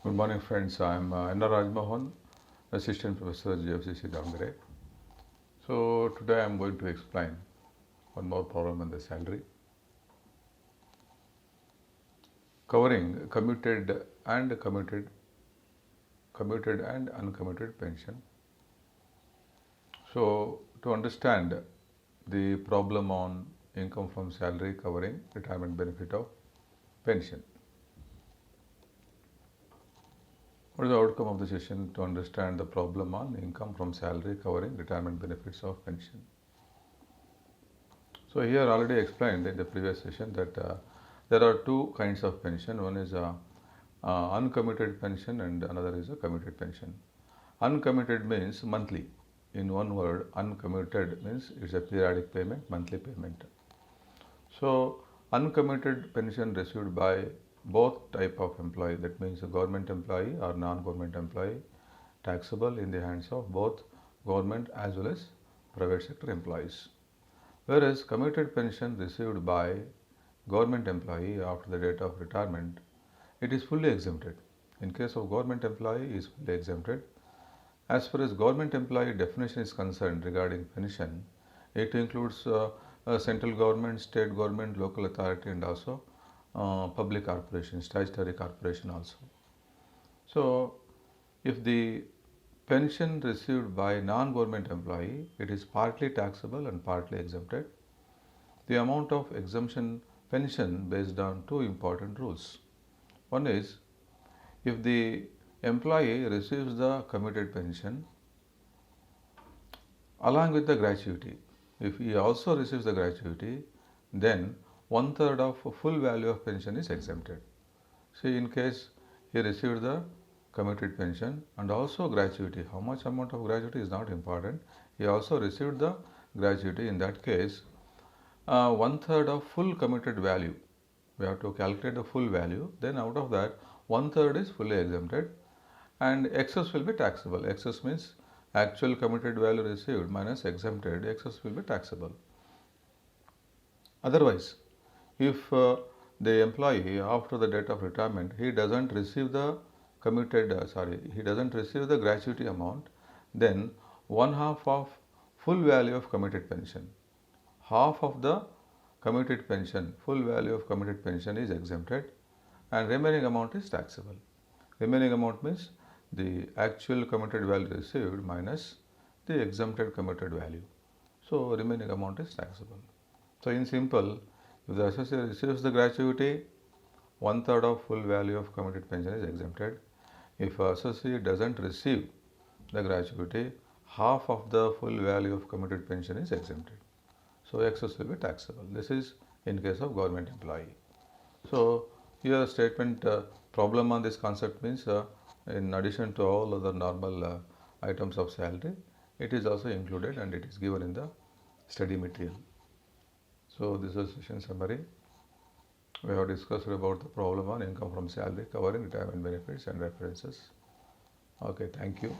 Good morning, friends. I'm N.R. Rajmohan, Assistant Professor at GFCC Davangere. So today I'm going to explain one more problem on the salary, covering commuted and uncommuted pension. So to understand the problem on income from salary covering retirement benefit of pension. What is the outcome of the session to understand the problem on income from salary covering retirement benefits of pension? So here already explained in the previous session that there are two kinds of pension. One is uncommitted pension and another is a committed pension. Uncommitted means monthly. In one word, uncommitted means it's a periodic payment, monthly payment. So uncommitted pension received by both type of employee, that means a government employee or non-government employee, taxable in the hands of both government as well as private sector employees. Whereas committed pension received by government employee after the date of retirement, it is fully exempted. In case of government employee, is fully exempted. As far as government employee definition is concerned regarding pension, it includes central government, state government, local authority, and also public corporation, statutory corporation also. So, if the pension received by non-government employee, it is partly taxable and partly exempted. The amount of exemption pension based on two important rules. One is, if the employee receives the committed pension along with the gratuity, if he also receives the gratuity, then 1/3 of full value of pension is exempted. See, in case he received the committed pension and also gratuity, how much amount of gratuity is not important. He also received the gratuity. In that case, 1/3 of full committed value. We have to calculate the full value. Then out of that, 1/3 is fully exempted, and excess will be taxable. Excess means actual committed value received minus exempted. Excess will be taxable. Otherwise, if the employee after the date of retirement he doesn't receive the he doesn't receive the gratuity amount, then 1/2 of full value of committed pension, half of the committed pension, full value of committed pension is exempted, and remaining amount is taxable. Remaining amount means the actual committed value received minus the exempted committed value. So remaining amount is taxable. So in simple, if the associate receives the gratuity, 1/3 of full value of committed pension is exempted. If associate doesn't receive the gratuity, half of the full value of committed pension is exempted. So excess will be taxable. This is in case of government employee. So here statement problem on this concept means in addition to all other normal items of salary, it is also included and it is given in the study material. So this is session summary. We have discussed about the problem on income from salary covering retirement benefits and references. Okay, thank you.